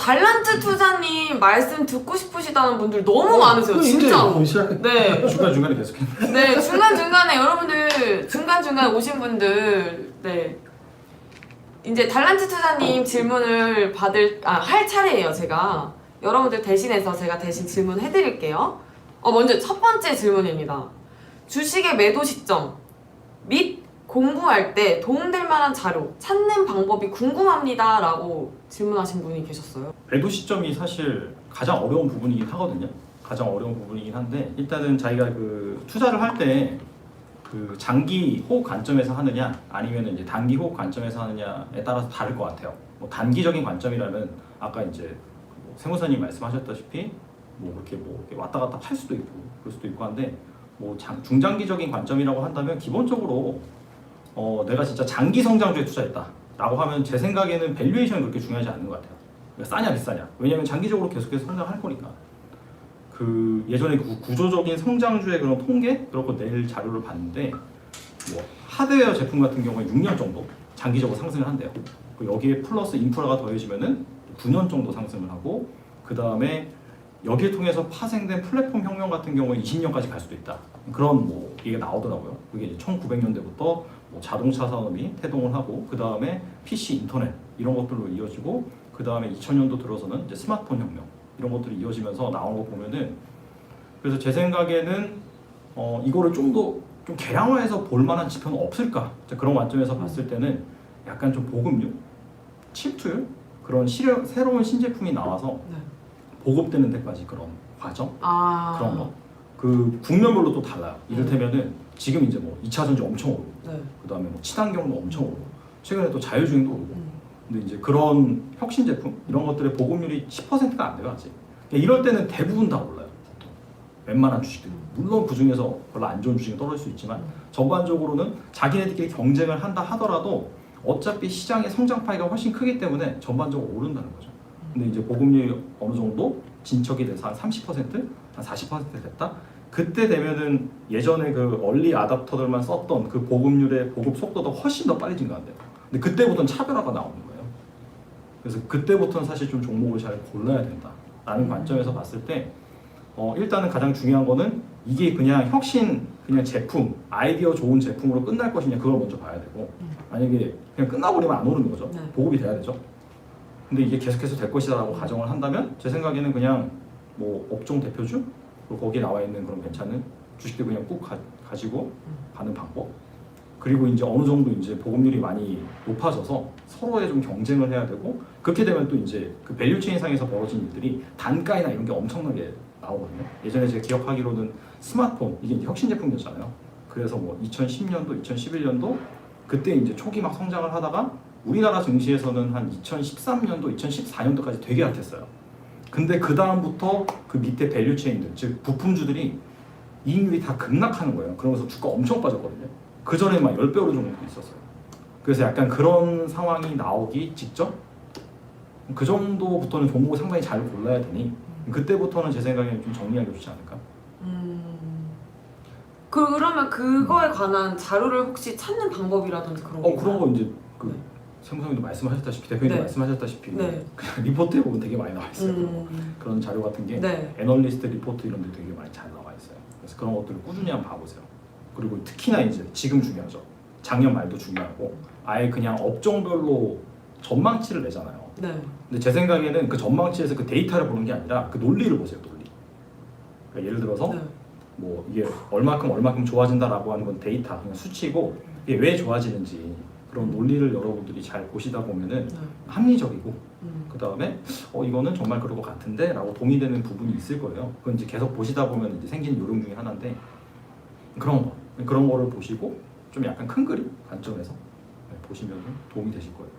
달란트 투자님 말씀 듣고 싶으시다는 분들 너무 많으세요. 진짜. 네. 중간중간에 계속했는데. 네, 중간중간에 여러분들 중간중간 오신 분들 네. 이제 달란트 투자님 질문을 할 차례예요, 제가. 여러분들 대신해서 제가 대신 질문해 드릴게요. 먼저 첫 번째 질문입니다. 주식의 매도 시점 및 공부할 때 도움될 만한 자료 찾는 방법이 궁금합니다 라고 질문하신 분이 계셨어요. 매도 시점이 사실 가장 어려운 부분이긴 하거든요. 가장 어려운 부분이긴 한데 일단은 자기가 그 투자를 할 때 그 장기 호흡 관점에서 하느냐 아니면 이제 단기 호흡 관점에서 하느냐에 따라서 다를 것 같아요. 뭐 단기적인 관점이라면 아까 이제 뭐 세무사님 말씀하셨다시피 뭐 이렇게 왔다 갔다 팔 수도 있고 그럴 수도 있고 한데 뭐 중장기적인 관점이라고 한다면 기본적으로 내가 진짜 장기 성장주에 투자했다라고 하면 제 생각에는 밸류에이션이 그렇게 중요하지 않는 것 같아요. 그러니까 싸냐 비싸냐. 왜냐하면 장기적으로 계속해서 성장할 거니까. 그 예전에 구조적인 성장주의 그런 통계 그런 거 낼 자료를 봤는데 뭐 하드웨어 제품 같은 경우에 6년 정도 장기적으로 상승을 한대요. 여기에 플러스 인프라가 더해지면은 9년 정도 상승을 하고 그 다음에 여기를 통해서 파생된 플랫폼 혁명 같은 경우에 20년까지 갈 수도 있다. 그런 뭐 얘기가 나오더라고요. 그게 1900년대부터 뭐 자동차 산업이 태동을 하고 그 다음에 PC 인터넷 이런 것들로 이어지고 그 다음에 2000년도 들어서는 이제 스마트폰 혁명 이런 것들이 이어지면서 나온 거 보면은 그래서 제 생각에는 이거를 좀 더 좀 개량화해서 볼 만한 지표는 없을까? 그런 관점에서 봤을 때는 약간 좀 보급률, 칩툴 그런 새로운 신제품이 나와서 네. 보급되는 데까지 그런 과정 그런 거. 그 국면별로 또 달라요. 이를테면은 지금 이제 뭐 2차 전지 엄청 오르고 네. 그다음에 뭐 친환경도 엄청 오르고 최근에 또 자율주행도 오르고 근데 이제 그런 혁신 제품 이런 것들의 보급률이 10%가 안 돼요 아직. 이럴 때는 대부분 다 올라요. 보통. 웬만한 주식들. 물론 그 중에서 별로 안 좋은 주식이 떨어질 수 있지만 전반적으로는 자기네들끼리 경쟁을 한다 하더라도 어차피 시장의 성장 파이가 훨씬 크기 때문에 전반적으로 오른다는 거죠. 근데 이제 보급률이 어느 정도 진척이 돼서 한 30%, 한 40% 됐다. 그때 되면은 예전에 그 얼리 아답터들만 썼던 그 보급률의 보급 속도도 훨씬 더 빨리 증가한대요. 근데 그때부터는 차별화가 나오는 거예요. 그래서 그때부터는 사실 좀 종목을 잘 골라야 된다라는 관점에서 봤을 때 일단은 가장 중요한 거는 이게 그냥 혁신, 그냥 제품, 아이디어 좋은 제품으로 끝날 것이냐 그걸 먼저 봐야 되고 만약에 그냥 끝나버리면 안 오르는 거죠. 네. 보급이 돼야 되죠. 근데 이게 계속해서 될 것이다라고 가정을 한다면 제 생각에는 그냥 뭐 업종 대표주 그리고 거기에 나와 있는 그런 괜찮은 주식들 그냥 꾹 가지고 가는 방법 그리고 이제 어느 정도 이제 보급률이 많이 높아져서 서로의 좀 경쟁을 해야 되고 그렇게 되면 또 이제 그 밸류체인 상에서 벌어진 일들이 단가이나 이런 게 엄청나게 나오거든요. 예전에 제가 기억하기로는 스마트폰 이게 이제 혁신 제품이었잖아요. 그래서 뭐 2010년도, 2011년도 그때 이제 초기 막 성장을 하다가 우리나라 증시에서는 한 2013년도, 2014년도까지 되게 핫했어요. 근데 그 다음부터 그 밑에 밸류체인들, 즉 부품주들이 이익률이 다 급락하는 거예요. 그러면서 주가 엄청 빠졌거든요. 그 전에 막 10배 오른 종목도 있었어요. 그래서 약간 그런 상황이 나오기 직전? 그 정도부터는 종목을 상당히 잘 골라야 되니 그때부터는 제 생각에는 좀 정리하기 좋지 않을까? 그러면 그거에 관한 자료를 혹시 찾는 방법이라든지 그런 게 그런 있나요? 거 이제 그 네. 세무사님도 말씀하셨다시피 대표님도 네. 말씀하셨다시피 네. 그냥 리포트에 보면 되게 많이 나와 있어요. 그런 자료 같은 게 네. 애널리스트 리포트 이런 데 되게 많이 잘 나와 있어요. 그래서 그런 것들을 꾸준히 한번 봐보세요. 그리고 특히나 이제 지금 중요하죠. 작년 말도 중요하고 아예 그냥 업종별로 전망치를 내잖아요. 네. 근데 제 생각에는 그 전망치에서 그 데이터를 보는 게 아니라 그 논리를 보세요. 논리. 그러니까 예를 들어서 네. 뭐 이게 얼마큼 좋아진다라고 하는 건 데이터 그냥 수치고 이게 왜 좋아지는지 그런 논리를 여러분들이 잘 보시다 보면은 네. 합리적이고 그 다음에 이거는 정말 그럴 것 같은데 라고 동의되는 부분이 있을 거예요. 그건 이제 계속 보시다 보면 이제 생기는 요령 중에 하나인데 그런 거를 보시고 좀 약간 큰 그림 관점에서 보시면 도움이 되실 거예요.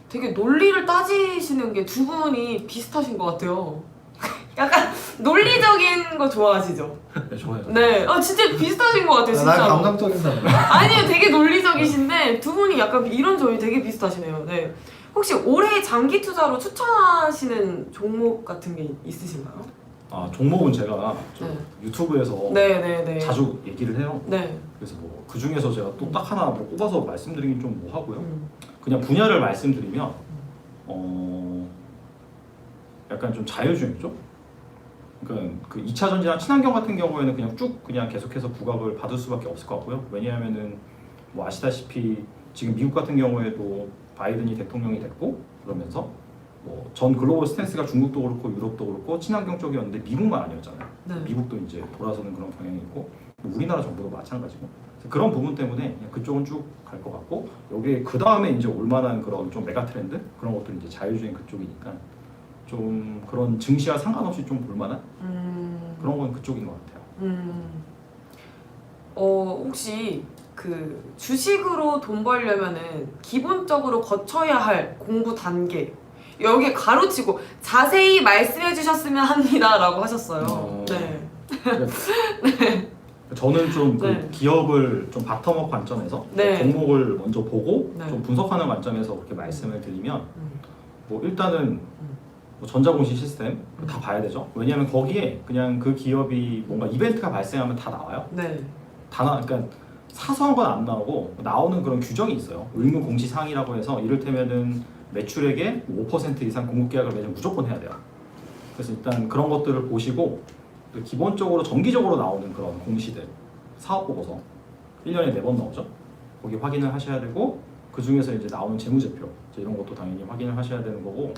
되게 논리를 따지시는 게 두 분이 비슷하신 것 같아요. 약간 논리적인 거 좋아하시죠? 네, 좋아요. 네, 진짜 비슷하신 것 같아요, 난 진짜. 감각적인 사람. 아니요, 되게 논리적이신데 두 분이 약간 이런 점이 되게 비슷하시네요. 네. 혹시 올해 장기 투자로 추천하시는 종목 같은 게 있으신가요? 종목은 제가 네. 유튜브에서 네. 자주 얘기를 해요. 네. 그래서 뭐 그 중에서 제가 또 딱 하나 뭐 꼽아서 말씀드리긴 좀 뭐 하고요. 그냥 분야를 말씀드리면 약간 좀 자율주행이죠. 그러니까 그 2차 전지나 친환경 같은 경우에는 그냥 쭉 그냥 계속해서 부각을 받을 수밖에 없을 것 같고요. 왜냐하면은 뭐 아시다시피 지금 미국 같은 경우에도 바이든이 대통령이 됐고 그러면서 뭐 전 글로벌 스탠스가 중국도 그렇고 유럽도 그렇고 친환경 쪽이었는데 미국만 아니었잖아요. 네. 미국도 이제 돌아서는 그런 경향이 있고 뭐 우리나라 정부도 마찬가지고 그래서 그런 부분 때문에 그냥 그쪽은 쭉 갈 것 같고 여기에 그 다음에 이제 올만한 그런 좀 메가 트렌드 그런 것들이 이제 자율주행 그쪽이니까 좀 그런 증시와 상관없이 좀 볼만한 그런 건 그쪽인 것 같아요. 혹시 그 주식으로 돈 벌려면은 기본적으로 거쳐야 할 공부 단계 여기에 가로치고 자세히 말씀해 주셨으면 합니다라고 하셨어요. 네. 저는 좀 그 네. 기업을 좀 바텀업 관점에서 네. 종목을 먼저 보고 네. 좀 분석하는 관점에서 그렇게 말씀을 드리면 음. 뭐 일단은 뭐 전자공시 시스템 다 봐야 되죠. 왜냐하면 거기에 그냥 그 기업이 뭔가 이벤트가 발생하면 다 나와요. 네. 그러니까 사소한 건 안 나오고 나오는 그런 규정이 있어요. 의무 공시 사항이라고 해서 이를테면은 매출액의 5% 이상 공급 계약을 매년 무조건 해야 돼요. 그래서 일단 그런 것들을 보시고 기본적으로 정기적으로 나오는 그런 공시들 사업 보고서 1년에 4번 나오죠. 거기 확인을 하셔야 되고 그 중에서 이제 나오는 재무제표 이런 것도 당연히 확인을 하셔야 되는 거고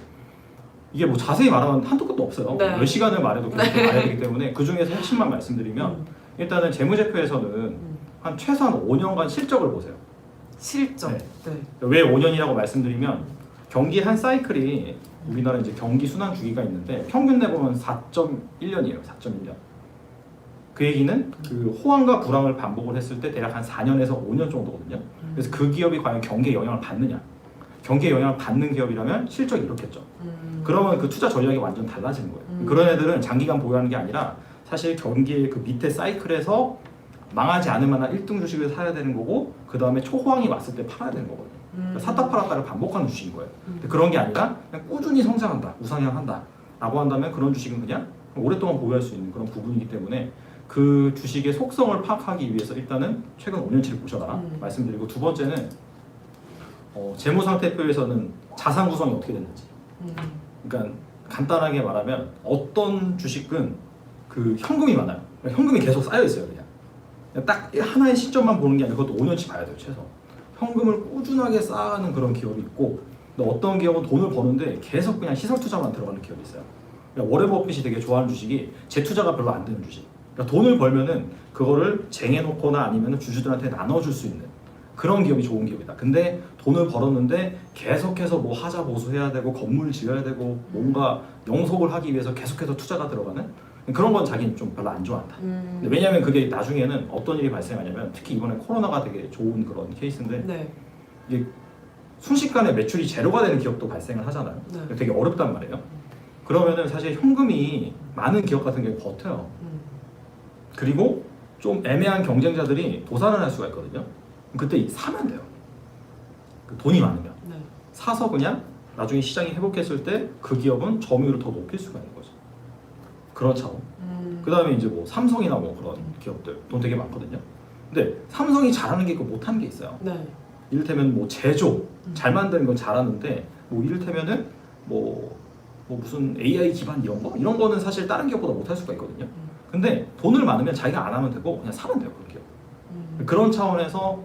이게 뭐 자세히 말하면 한도 끝도 없어요. 네. 몇 시간을 말해도 계속 봐야 되기 때문에 그 중에서 핵심만 말씀드리면 일단은 재무제표에서는 한 최소한 5년간 실적을 보세요. 실적. 네. 네. 왜 5년이라고 말씀드리면 경기 한 사이클이 우리나라 이제 경기 순환 주기가 있는데 평균 내보면 4.1년이에요. 4.1년. 그 얘기는 그 호황과 불황을 반복을 했을 때 대략 한 4년에서 5년 정도거든요. 그래서 그 기업이 과연 경기에 영향을 받느냐? 경기에 영향을 받는 기업이라면 실적이 이렇겠죠. 그러면 그 투자 전략이 완전 달라지는 거예요. 그런 애들은 장기간 보유하는 게 아니라 사실 경기의 그 밑에 사이클에서 망하지 않을 만한 1등 주식을 사야 되는 거고 그 다음에 초호황이 왔을 때 팔아야 되는 거거든요. 그러니까 샀다 팔았다를 반복하는 주식인 거예요. 근데 그런 게 아니라 그냥 꾸준히 성장한다, 우상향한다 라고 한다면 그런 주식은 그냥 오랫동안 보유할 수 있는 그런 부분이기 때문에 그 주식의 속성을 파악하기 위해서 일단은 최근 5년치를 보셔라 말씀드리고 두 번째는 재무상태표에서는 자산 구성이 어떻게 됐는지 그러니까 간단하게 말하면 어떤 주식은 그 현금이 많아요. 현금이 계속 쌓여 있어요. 그냥 딱 하나의 시점만 보는 게 아니라 그것도 5년치 봐야 돼요. 최소 현금을 꾸준하게 쌓아가는 그런 기업이 있고 또 어떤 기업은 돈을 버는데 계속 그냥 시설 투자만 들어가는 기업이 있어요. 그러니까 워렌 버핏이 되게 좋아하는 주식이 재투자가 별로 안 되는 주식. 그러니까 돈을 벌면은 그거를 쟁여놓거나 아니면 주주들한테 나눠줄 수 있는 그런 기업이 좋은 기업이다. 근데 돈을 벌었는데 계속해서 뭐 하자 보수해야 되고 건물 지어야 되고 뭔가 영속을 하기 위해서 계속해서 투자가 들어가는 그런 건 자기는 좀 별로 안 좋아한다. 근데 왜냐하면 그게 나중에는 어떤 일이 발생하냐면 특히 이번에 코로나가 되게 좋은 그런 케이스인데 네. 이게 순식간에 매출이 제로가 되는 기업도 발생을 하잖아요. 네. 되게 어렵단 말이에요. 그러면은 사실 현금이 많은 기업 같은 경우에 버텨요. 그리고 좀 애매한 경쟁자들이 도산을 할 수가 있거든요. 그때 사면 돼요. 돈이 많으면 네. 사서 그냥 나중에 시장이 회복했을 때 그 기업은 점유율을 더 높일 수가 있는 거죠. 그렇죠. 그 다음에 이제 뭐 삼성이나 뭐 그런 기업들 돈 되게 많거든요. 근데 삼성이 잘하는 게 있고 못하는 게 있어요. 네. 이를테면 뭐 제조 잘 만드는 건 잘하는데 뭐 이를테면은 뭐 무슨 AI 기반 이런 거는 사실 다른 기업보다 못할 수가 있거든요. 근데 돈을 많으면 자기가 안 하면 되고 그냥 사면 돼요. 그런 기업. 그런 차원에서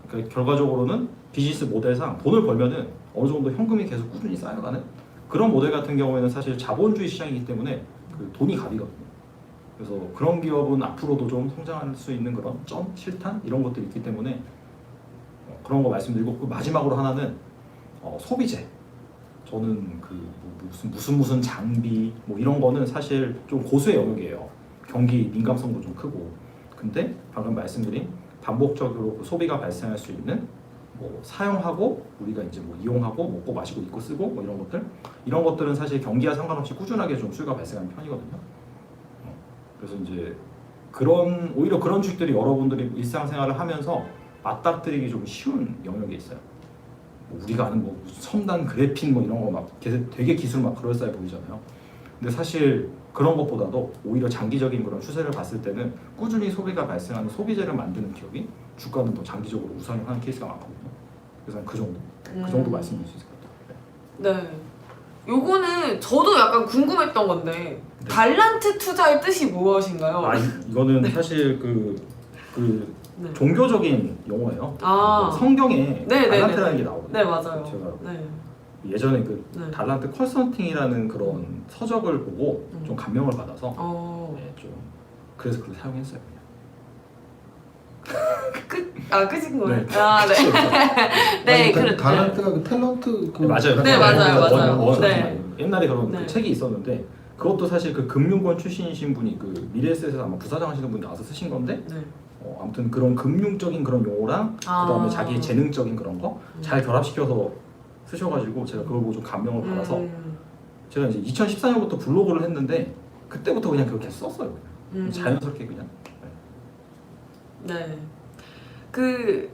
그러니까 결과적으로는 비즈니스 모델상 돈을 벌면은 어느 정도 현금이 계속 꾸준히 쌓여가는 그런 모델 같은 경우에는 사실 자본주의 시장이기 때문에 그 돈이 갑이거든요. 그래서 그런 기업은 앞으로도 좀 성장할 수 있는 그런 점, 실탄 이런 것들이 있기 때문에 그런 거 말씀드리고 그 마지막으로 하나는 소비재. 저는 그 무슨 장비 뭐 이런 거는 사실 좀 고수의 영역이에요. 경기 민감성도 좀 크고. 근데 방금 말씀드린 반복적으로 그 소비가 발생할 수 있는 뭐 사용하고 우리가 이제 뭐 이용하고 먹고 마시고 입고 쓰고 뭐 이런 것들은 사실 경기와 상관없이 꾸준하게 좀 수요가 발생하는 편이거든요. 그래서 이제 오히려 그런 주식들이 여러분들이 일상생활을 하면서 맞닥뜨리기 좀 쉬운 영역에 있어요. 뭐 우리가 아는 뭐 첨단 그래핀 뭐 이런 거 막 되게 기술 막 그럴싸해 보이잖아요. 근데 사실 그런 것보다도 오히려 장기적인 그런 추세를 봤을 때는 꾸준히 소비가 발생하는 소비재를 만드는 기업이 주가는 더 장기적으로 우상향하는 케이스가 많거든요. 그래서 그 정도 말씀드릴 수 있을 것 같아요. 네. 요거는 저도 약간 궁금했던 건데 달란트 투자의 뜻이 무엇인가요? 이거는 사실 네. 종교적인 용어예요. 아. 성경에 네, 네, 달란트라는 네. 게 나오거든요. 네, 맞아요. 제가 네. 예전에 그 네. 달란트 컨설팅이라는 그런 서적을 보고 좀 감명을 받아서 네. 좀 그래서 그걸 사용했어요. 끝인 거예요? 네. 네. 네, 아니, 그렇 달란트가 그 탤런트 그 맞아요. 네, 맞아요. 네. 옛날에 그런 네. 그 책이 있었는데 그것도 사실 그 금융권 출신이신 분이 그 미래에셋에서 아마 부사장 하시는 분이 나와서 쓰신 건데 네. 아무튼 그런 금융적인 그런 용어랑 그다음에 자기 재능적인 그런 거 잘 결합시켜서 쓰셔가지고 제가 그걸 보고 좀 감명을 받아서 제가 이제 2014년부터 블로그를 했는데 그때부터 그냥 그걸 계속 썼어요. 그냥. 자연스럽게 그냥. 네. 그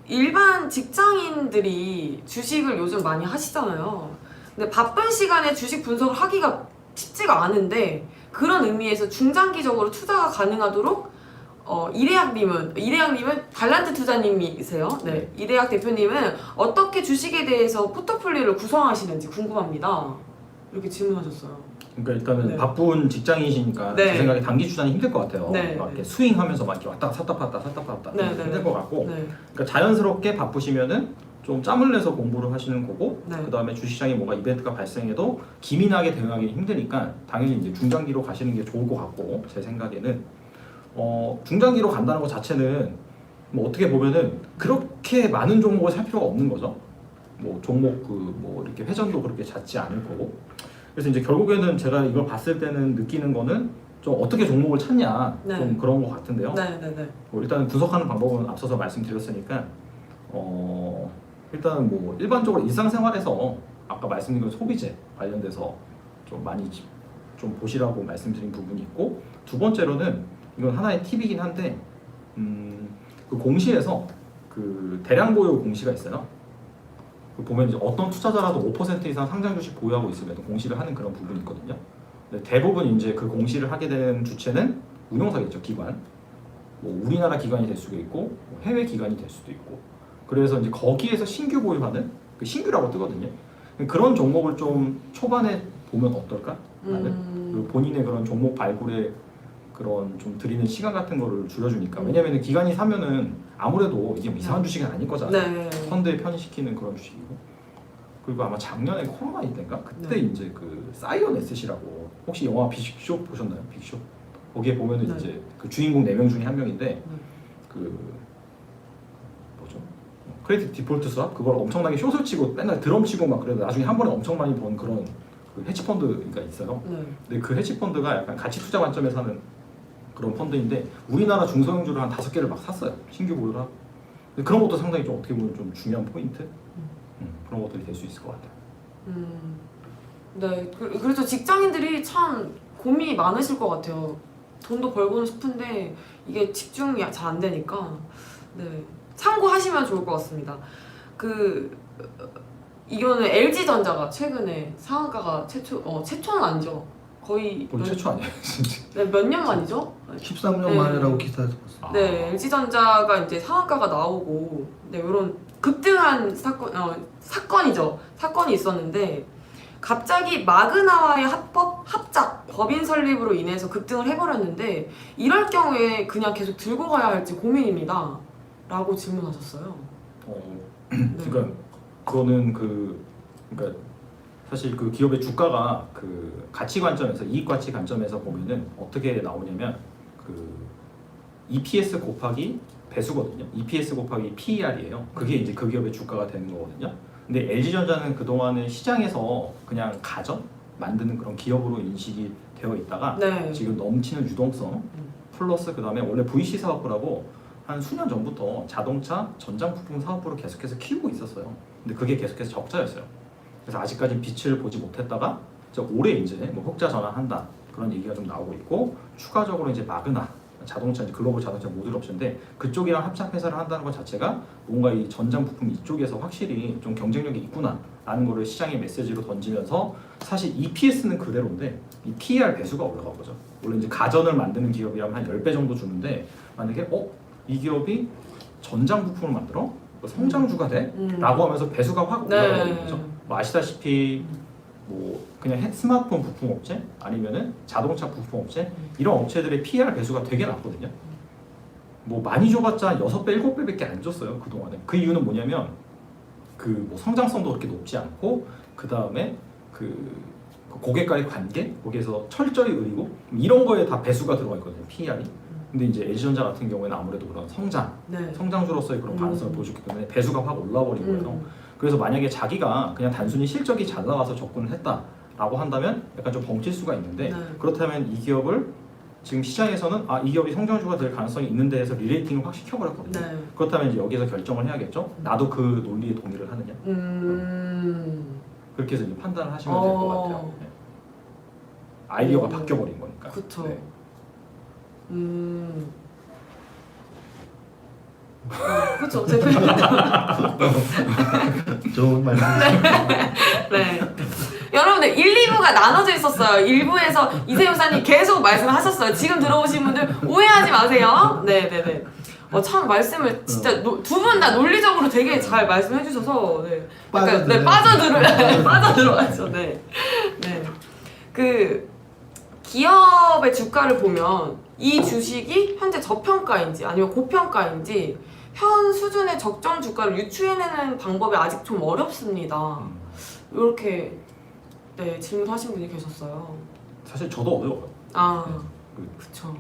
일반 직장인들이 주식을 요즘 많이 하시잖아요. 근데 바쁜 시간에 주식 분석을 하기가 쉽지가 않은데 그런 의미에서 중장기적으로 투자가 가능하도록 이래학님은 달란트 투자님이세요. 네. 이래학 대표님은 어떻게 주식에 대해서 포트폴리오를 구성하시는지 궁금합니다. 이렇게 질문하셨어요. 그러니까 일단은 네. 바쁜 직장인이시니까 네. 제 생각에 단기 투자는 힘들 것 같아요. 네. 막 이렇게 스윙하면서 막 이렇게 왔다 샀다 팔았다 네, 힘들 네. 것 같고 네. 그러니까 자연스럽게 바쁘시면은 좀 짬을 내서 공부를 하시는 거고 네. 그 다음에 주식시장에 뭔가 이벤트가 발생해도 기민하게 대응하기 힘드니까 당연히 이제 중장기로 가시는 게 좋을 것 같고 제 생각에는 중장기로 간다는 것 자체는 뭐 어떻게 보면은 그렇게 많은 종목을 살 필요가 없는 거죠. 뭐 종목 뭐 이렇게 회전도 그렇게 잦지 않을 거고. 그래서 이제 결국에는 제가 이걸 봤을 때는 느끼는 거는 좀 어떻게 종목을 찾냐 네. 좀 그런 것 같은데요. 네. 일단은 분석하는 방법은 앞서서 말씀드렸으니까 일단은 뭐 일반적으로 일상생활에서 아까 말씀드린 소비재 관련돼서 좀 많이 좀 보시라고 말씀드린 부분이 있고 두 번째로는 이건 하나의 팁이긴 한데 그 공시에서 그 대량 보유 공시가 있어요. 그 보면 이제 어떤 투자자라도 5% 이상 상장 주식 보유하고 있으면 공시를 하는 그런 부분이 있거든요. 근데 대부분 이제 그 공시를 하게 되는 주체는 운용사겠죠, 기관. 뭐 우리나라 기관이 될 수도 있고 뭐 해외 기관이 될 수도 있고. 그래서 이제 거기에서 신규 보유하는 그 신규라고 뜨거든요. 그런 종목을 좀 초반에 보면 어떨까? 그 본인의 그런 종목 발굴에 그런 좀 드리는 시간 같은 거를 줄여주니까 왜냐면은 기관이 사면은 아무래도 이게 이상한 주식은 아닐 거잖아요. 네. 펀드에 편입시키는 그런 주식이고 그리고 아마 작년에 코로나 때인가 그때 네. 이제 그 사이언 에셋이라고 혹시 영화 빅쇼 보셨나요? 빅쇼 거기에 보면은 네. 이제 그 주인공 4명 중에 한 명인데 그 뭐죠? 크레딧 디폴트 수합 그걸 엄청나게 숏을 치고 맨날 드럼 치고 막 그래도 나중에 한 번에 엄청 많이 번 그런 그 헤지펀드가 있어요. 네. 근데 그 헤지펀드가 약간 가치 투자 관점에서 하는 그런 펀드인데 우리나라 중소형주를 한 5개를 막 샀어요. 신규 보유를 하고. 근데 그런 것도 상당히 좀 어떻게 보면 좀 중요한 포인트? 그런 것들이 될 수 있을 것 같아요. 네. 그래서 직장인들이 참 고민이 많으실 것 같아요. 돈도 벌고는 싶은데 이게 집중이 잘 안 되니까. 네. 참고하시면 좋을 것 같습니다. 이거는 LG전자가 최근에 상한가가 최초는 아니죠. 거의 최초 아니에요, 진짜. 네, 몇 년 만이죠? 13년 네. 만이라고 기사에서 봤어요. 네, LG전자가 이제 상한가가 나오고 이런 급등한 사건이죠. 사건이 있었는데 갑자기 마그나와의 합작 법인 설립으로 인해서 급등을 해버렸는데 이럴 경우에 그냥 계속 들고 가야 할지 고민입니다. 라고 질문하셨어요. 그러니까 그거는 그러니까 사실 그 기업의 주가가 그 가치 관점에서 이익 가치 관점에서 보면은 어떻게 나오냐면 그 EPS 곱하기 배수거든요. EPS 곱하기 PER이에요. 그게 이제 그 기업의 주가가 되는 거거든요. 근데 LG전자는 그동안은 시장에서 그냥 가전 만드는 그런 기업으로 인식이 되어 있다가 네. 지금 넘치는 유동성 플러스 그 다음에 원래 VC 사업부라고 한 수년 전부터 자동차 전장 부품 사업부를 계속해서 키우고 있었어요. 근데 그게 계속해서 적자였어요. 그래서 아직까지 빛을 보지 못했다가 올해 이제 뭐 흑자 전환한다 그런 얘기가 좀 나오고 있고 추가적으로 이제 마그나 자동차 이제 글로벌 자동차 모듈 업체인데 그쪽이랑 합작 회사를 한다는 것 자체가 뭔가 이 전장 부품 이쪽에서 확실히 좀 경쟁력이 있구나라는 거를 시장의 메시지로 던지면서 사실 EPS는 그대로인데 이 PER 배수가 올라간 거죠. 원래 이제 가전을 만드는 기업이라면 한 10배 정도 주는데 만약에 이 기업이 전장 부품을 만들어 성장주가 돼? 라고 하면서 배수가 확 올라가는 거죠. 뭐 아시다시피 뭐 그냥 스마트폰 부품 업체 아니면은 자동차 부품 업체 이런 업체들의 PER 배수가 되게 낮거든요. 뭐 많이 줘봤자 6배, 7배밖에 안 줬어요 그동안에. 그 이유는 뭐냐면 그 뭐 성장성도 그렇게 높지 않고 그 다음에 그 고객과의 관계 거기에서 철저히 의리고 이런 거에 다 배수가 들어가 있거든요 PER이. 근데 이제 LG전자 같은 경우에는 아무래도 그런 네. 성장주로서의 그런 가능성을 보여줬기 때문에 배수가 확 올라와 버린 거예요. 음. 그래서 만약에 자기가 그냥 단순히 실적이 잘 나와서 접근을 했다라고 한다면 약간 좀 벙칠 수가 있는데 네. 그렇다면 이 기업을 지금 시장에서는 이 기업이 성장주가 될 가능성이 있는데 해서 리레이팅을 확 시켜버렸거든요. 네. 그렇다면 이제 여기서 결정을 해야겠죠. 나도 그 논리에 동의를 하느냐. 그렇게 해서 이제 판단을 하시면 될 것 같아요. 네. 아이디어가 바뀌어버린 거니까. 그쵸. 네. 그쵸. 대표님. 좋은 말씀. 네. 여러분들 1, 2부가 나눠져 있었어요. 1부에서 이세용사님 계속 말씀하셨어요. 지금 들어오신 분들 오해하지 마세요. 네네네. 참 말씀을 진짜 두 분 다 논리적으로 되게 잘 말씀해 주셔서 네. 약간 빠져들어가죠. 네. 네. 그 기업의 주가를 보면 이 주식이 현재 저평가인지 아니면 고평가인지 현 수준의 적정 주가를 유추해내는 방법이 아직 좀 어렵습니다. 이렇게 네, 질문하신 분이 계셨어요. 사실 저도 어려워요. 그쵸.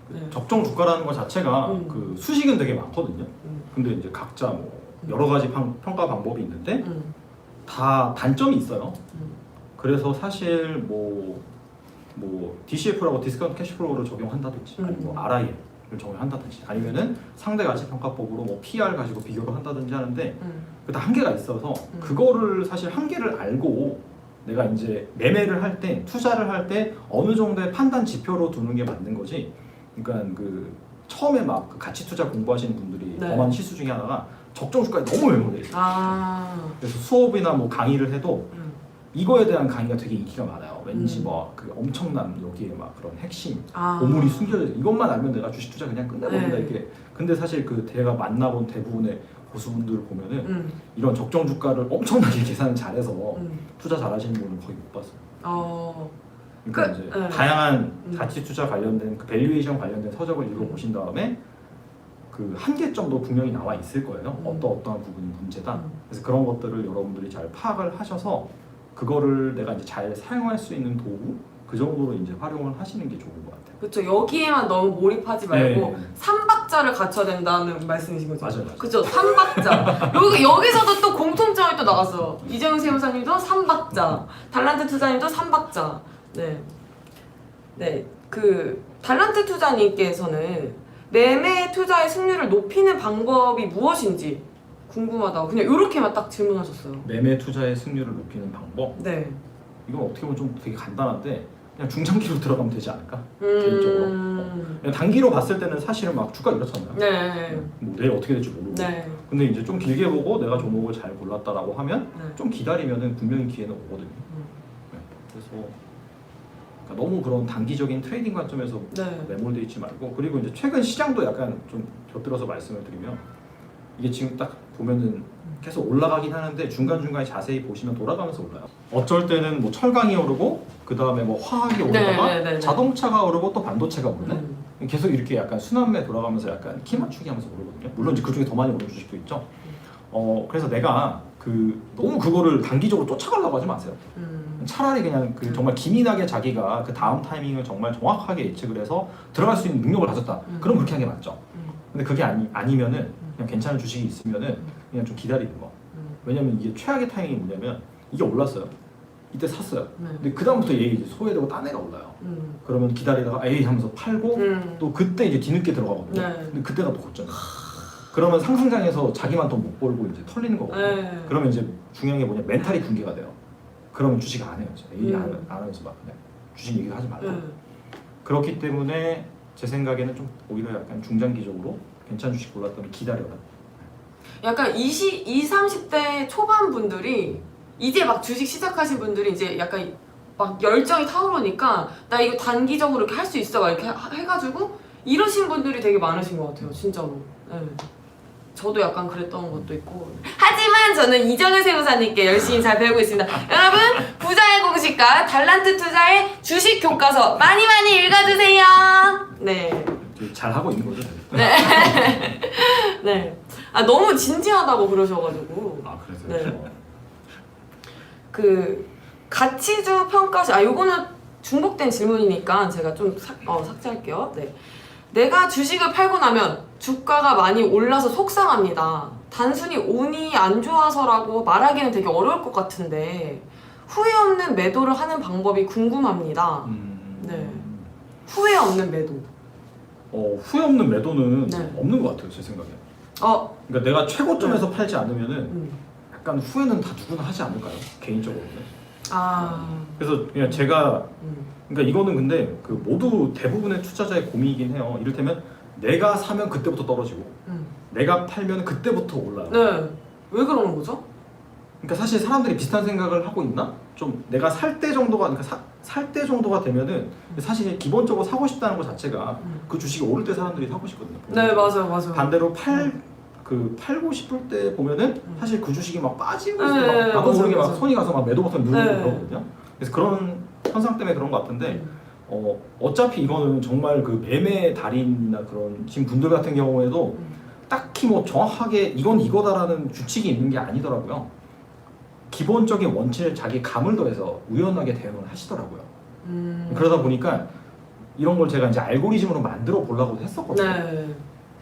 네. 적정 주가라는 것 자체가 음. 그 수식은 되게 많거든요. 근데 이제 각자 뭐 여러 가지 평가 방법이 있는데 다 단점이 있어요. 그래서 사실 뭐 DCF라고 디스카운트 캐시플로우를 적용한다든지 아니면 뭐 RI를 적용한다든지 아니면은 상대 가치 평가법으로 뭐 PR 가지고 비교를 한다든지 하는데 그 다 한계가 있어서 그거를 사실 한계를 알고 내가 이제 매매를 할 때 투자를 할 때 어느 정도의 판단 지표로 두는 게 맞는 거지. 그러니까 그 처음에 막 그 가치 투자 공부하시는 분들이 네. 범한 실수 중에 하나가 적정 주가에 너무 매몰돼 있어요. 그래서 수업이나 뭐 강의를 해도 이거에 대한 강의가 되게 인기가 많아요. 왠지 뭐 그 엄청난 여기에 막 그런 핵심 보물이 숨겨져 있어. 이것만 알면 내가 주식 투자 그냥 끝내버린다 네. 이렇게. 근데 사실 그 제가 만나본 대부분의 고수분들 보면은 이런 적정 주가를 엄청나게 계산을 잘해서 투자 잘하시는 분은 거의 못 봤어요. 그러니까 이제 네. 다양한 가치 투자 관련된 그 밸류에이션 관련된 서적을 읽어보신 다음에 그 한계점도 분명히 나와 있을 거예요. 어떠한 부분이 문제다. 그래서 그런 것들을 여러분들이 잘 파악을 하셔서 그거를 내가 이제 잘 사용할 수 있는 도구 그 정도로 이제 활용을 하시는 게 좋은 것 같아요. 그렇죠. 여기에만 너무 몰입하지 말고 네. 3박자를 갖춰야 된다는 말씀이신 거죠? 맞아요. 그렇죠. 3박자. 여기서도 또 공통점이 또 나왔어요. 이재용 세무사님도 3박자, 달란트 투자님도 3박자. 네. 네. 그 달란트 투자님께서는 매매 투자의 승률을 높이는 방법이 무엇인지 궁금하다고 그냥 이렇게만 딱 질문하셨어요. 매매 투자의 승률을 높이는 방법? 네. 이건 어떻게 보면 좀 되게 간단한데 그냥 중장기로 들어가면 되지 않을까? 개인적으로. 그냥 단기로 봤을 때는 사실은 막 주가 이렇잖아요. 네. 뭐 내일 어떻게 될지 모르고. 네. 근데 이제 좀 길게 보고 내가 종목을 잘 골랐다라고 하면 네. 좀 기다리면은 분명히 기회는 오거든요. 네. 그래서 그러니까 너무 그런 단기적인 트레이딩 관점에서 네. 매몰돼 있지 말고 그리고 이제 최근 시장도 약간 좀 곁들여서 말씀을 드리면 이게 지금 딱 보면은 계속 올라가긴 하는데 중간중간에 자세히 보시면 돌아가면서 올라요. 어쩔 때는 뭐 철강이 오르고 그 다음에 뭐 화학이 오르다가 네. 자동차가 오르고 또 반도체가 오르네. 계속 이렇게 약간 순환매 돌아가면서 약간 키 맞추기 하면서 오르거든요. 물론 이제 그 중에 더 많이 오른 주식도 있죠. 그래서 내가 그 너무 그거를 단기적으로 쫓아가려고 하지 마세요. 차라리 그냥 그 정말 기민하게 자기가 그 다음 타이밍을 정말 정확하게 예측을 해서 들어갈 수 있는 능력을 가졌다. 그럼 그렇게 하는 게 맞죠. 근데 그게 아니면은 그냥 괜찮은 주식이 있으면은 그냥 좀 기다리는 거. 왜냐면 이게 최악의 타이밍이 뭐냐면 이게 올랐어요. 이때 샀어요. 근데 그 다음부터 얘 이제 소외되고 딴 애가 올라요. 그러면 기다리다가 에이 하면서 팔고 또 그때 이제 뒤늦게 들어가거든요. 네. 근데 그때가 또 고점이에요. 그러면 상승장에서 자기만 돈 못 벌고 이제 털리는 거거든요. 네. 그러면 이제 중요한 게 뭐냐 멘탈이 붕괴가 돼요. 그러면 주식 안 해요. 에이 안 하면서 막 그냥 주식 얘기도 하지 말고. 그렇기 때문에 제 생각에는 좀 오히려 약간 중장기적으로 괜찮은 주식 골랐다면 기다려라. 약간 20, 30대 초반 분들이 이제 막 주식 시작하신 분들이 이제 약간 막 열정이 타오르니까 나 이거 단기적으로 이렇게 할 수 있어 막 이렇게 해가지고 이러신 분들이 되게 많으신 것 같아요 진짜로. 네. 저도 약간 그랬던 것도 있고. 하지만 저는 이정현 세무사님께 열심히 잘 배우고 있습니다. 여러분, 부자의 공식과 달란트 투자의 주식 교과서 많이 많이 읽어주세요. 네. 잘 하고 있는 거죠? 네. 네. 아, 너무 진지하다고 그러셔가지고. 아 그래서 네. 그 가치주 평가시, 요거는 중복된 질문이니까 제가 좀 삭제할게요. 네. 내가 주식을 팔고 나면 주가가 많이 올라서 속상합니다. 단순히 운이 안 좋아서라고 말하기는 되게 어려울 것 같은데 후회 없는 매도를 하는 방법이 궁금합니다. 네. 후회 없는 매도. 후회 없는 매도는 네. 없는 것 같아요 제 생각에. 그러니까 내가 네. 최고점에서 팔지 않으면은 약간 후회는 다 누구나 하지 않을까요? 개인적으로는. 그래서 그냥 제가 그러니까 이거는 근데 그 모두 대부분의 투자자의 고민이긴 해요. 이를테면 내가 사면 그때부터 떨어지고 내가 팔면 그때부터 올라요. 네. 왜 그러는 거죠? 그러니까 사실 사람들이 비슷한 생각을 하고 있나? 좀 내가 살 때 정도가 그러니까 살 때 정도가 되면은 사실 기본적으로 사고 싶다는 것 자체가 그 주식이 오를 때 사람들이 사고 싶거든요. 네, 맞아요. 반대로 팔고 싶을 때 보면은 사실 그 주식이 막 빠지고 네, 있어. 막 나도 모르게 막 맞아요. 손이 가서 막 매도 버튼 누르고 네. 그러거든요. 그래서 그런 현상 때문에 그런 것 같은데 어차피 이거는 정말 그 매매 달인이나 그런 지금 분들 같은 경우에도 딱히 뭐 정확하게 이건 이거다라는 규칙이 있는 게 아니더라고요. 기본적인 원칙을 자기 감을 더해서 우연하게 대응을 하시더라고요. 그러다 보니까 이런 걸 제가 이제 알고리즘으로 만들어 보려고 했었거든요. 네.